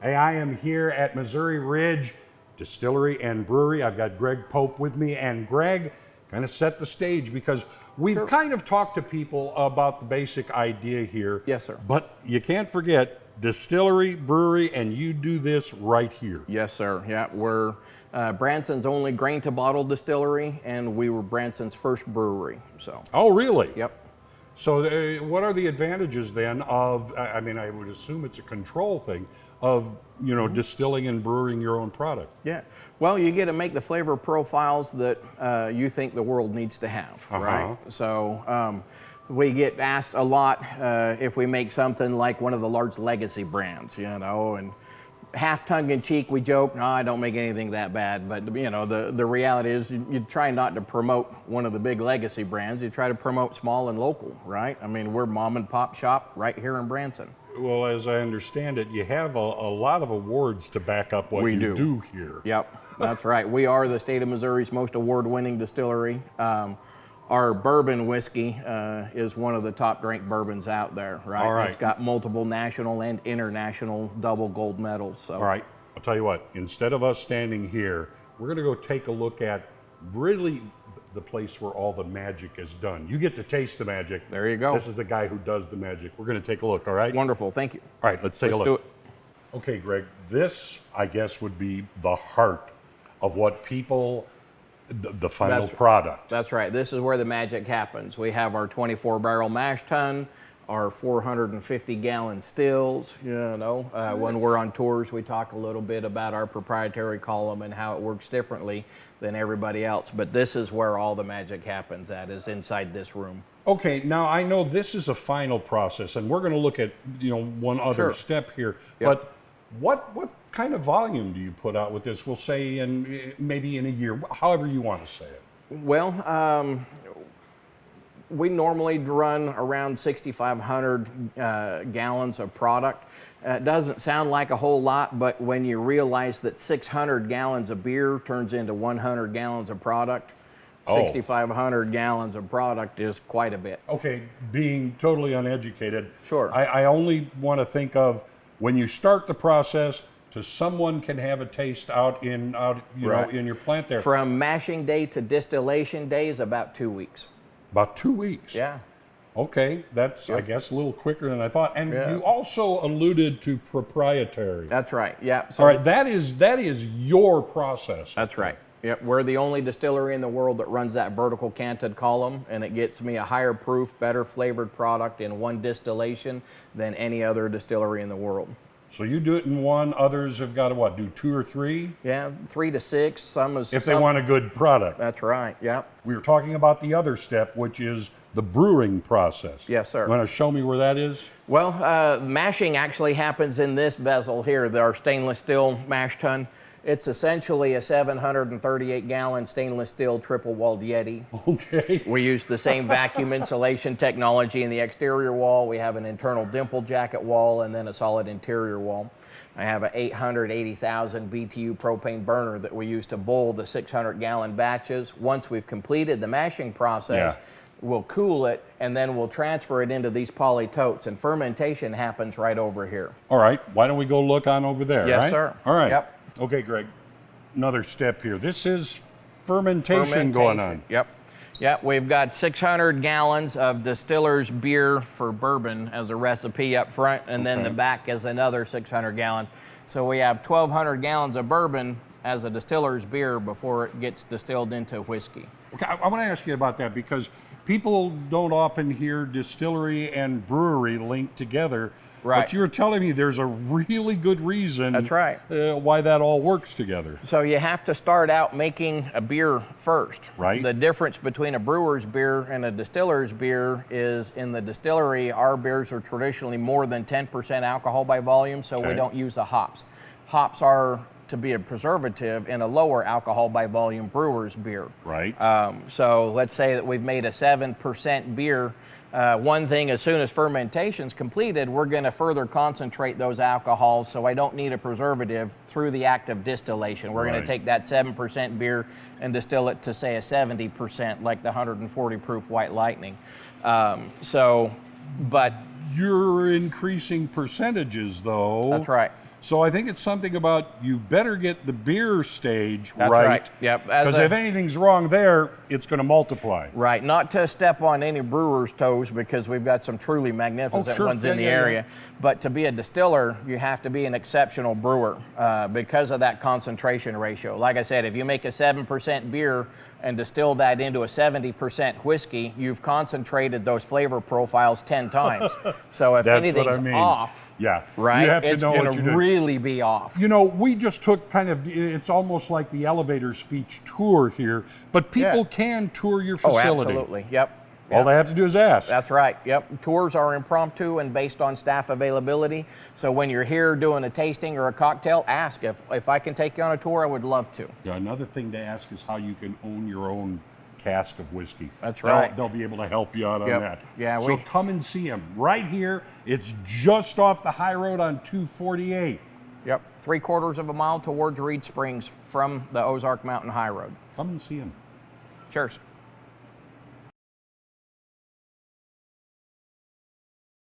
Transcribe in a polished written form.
Hey, I am here at Missouri Ridge Distillery and Brewery. I've got Greg Pope with me, and Greg, kind of set the stage because we've kind of talked to people about the basic idea here. Yes, sir. But you can't forget Distillery Brewery, and you do this right here. Yes, sir. Yeah, we're Branson's only grain-to-bottle distillery, and we were Branson's first brewery. So. Oh, really? Yep. So what are the advantages then of, I mean, I would assume it's a control thing, of, you know, distilling and brewing your own product? Yeah. Well, you get to make the flavor profiles that you think the world needs to have, right? So we get asked a lot if we make something like one of the large legacy brands, you know, and half tongue-in-cheek we joke, no, I don't make anything that bad, but you know, the reality is you try not to promote one of the big legacy brands, you try to promote small and local, right? I mean, we're mom and pop shop right here in Branson. Well, as I understand it, you have a lot of awards to back up what you do here. Yep, that's right. We are the state of Missouri's most award-winning distillery. Our bourbon whiskey is one of the top-ranked bourbons out there, right? All right. It's got multiple national and international double gold medals. So. All right, I'll tell you what, instead of us standing here, we're going to go take a look at really the place where all the magic is done. You get to taste the magic. There you go. This is the guy who does the magic. We're going to take a look, all right? Wonderful, thank you. All right, let's take a look. Let's do it. Okay, Greg, this, I guess, would be the heart of what people, the final product. That's right. This is where the magic happens. We have our 24-barrel mash tun, our 450-gallon stills. You know, when we're on tours, we talk a little bit about our proprietary column and how it works differently than everybody else. But this is where all the magic happens at, is inside this room. Okay, now I know this is a final process, and we're going to look at, you know, one other step here. Yep. But what kind of volume do you put out with this? We'll say maybe in a year, however you want to say it. Well, we normally run around 6,500 gallons of product. It doesn't sound like a whole lot, but when you realize that 600 gallons of beer turns into 100 gallons of product, 6,500 gallons of product is quite a bit. Okay, being totally uneducated, sure. I only want to think of when you start the process to someone can have a taste out in your plant there. From mashing day to distillation day is about 2 weeks. About 2 weeks? Yeah. Okay, that's, I guess, a little quicker than I thought. And you also alluded to proprietary. That's right, yeah. So all right, that is your process. That's right. Yep, we're the only distillery in the world that runs that vertical canted column, and it gets me a higher proof, better flavored product in one distillation than any other distillery in the world. So you do it in one, others have got to what, do 2 or 3? Yeah, 3 to 6, some is... If they want a good product. That's right, yeah. We were talking about the other step, which is the brewing process. Yes, sir. You want to show me where that is? Well, mashing actually happens in this vessel here, our stainless steel mash tun. It's essentially a 738-gallon stainless steel triple-walled Yeti. Okay. We use the same vacuum insulation technology in the exterior wall. We have an internal dimple jacket wall and then a solid interior wall. I have an 880,000 BTU propane burner that we use to boil the 600-gallon batches. Once we've completed the mashing process, we'll cool it, and then we'll transfer it into these poly totes, and fermentation happens right over here. All right, why don't we go look on over there, right? Yes, sir. All right. Yep. Okay, Greg, another step here. This is fermentation going on. Yep. Yep, we've got 600 gallons of distiller's beer for bourbon as a recipe up front, and then the back is another 600 gallons. So we have 1,200 gallons of bourbon as a distiller's beer before it gets distilled into whiskey. Okay, I want to ask you about that because people don't often hear distillery and brewery linked together. Right. But you were telling me there's a really good reason That's right. Why that all works together. So you have to start out making a beer first. Right. The difference between a brewer's beer and a distiller's beer is in the distillery, our beers are traditionally more than 10% alcohol by volume, so we don't use the hops. Hops are to be a preservative in a lower alcohol by volume brewer's beer. Right. So let's say that we've made a 7% beer. One thing, as soon as fermentation's completed, we're going to further concentrate those alcohols, so I don't need a preservative through the act of distillation. We're going to take that 7% beer and distill it to, say, a 70%, like the 140 proof White Lightning. But you're increasing percentages, though. That's right. So I think it's something about you better get the beer stage That's right. Yep. Because if anything's wrong there, it's going to multiply. Right. Not to step on any brewer's toes, because we've got some truly magnificent ones in the area. But to be a distiller, you have to be an exceptional brewer because of that concentration ratio. Like I said, if you make a 7% beer and distill that into a 70% whiskey, you've concentrated those flavor profiles 10 times. So if anything's off, right, you have to it's know going to really be off. You know, we just took kind of, it's almost like the elevator speech tour here, but people can tour your facility. Oh, absolutely. Yep. All they have to do is ask. That's right. Yep. Tours are impromptu and based on staff availability. So when you're here doing a tasting or a cocktail, ask. If I can take you on a tour, I would love to. Yeah, another thing to ask is how you can own your own cask of whiskey. That's right. They'll be able to help you out on that. Yeah. So come and see them right here. It's just off the high road on 248. Yep. 3/4 of a mile towards Reed Springs from the Ozark Mountain High Road. Come and see them. Cheers.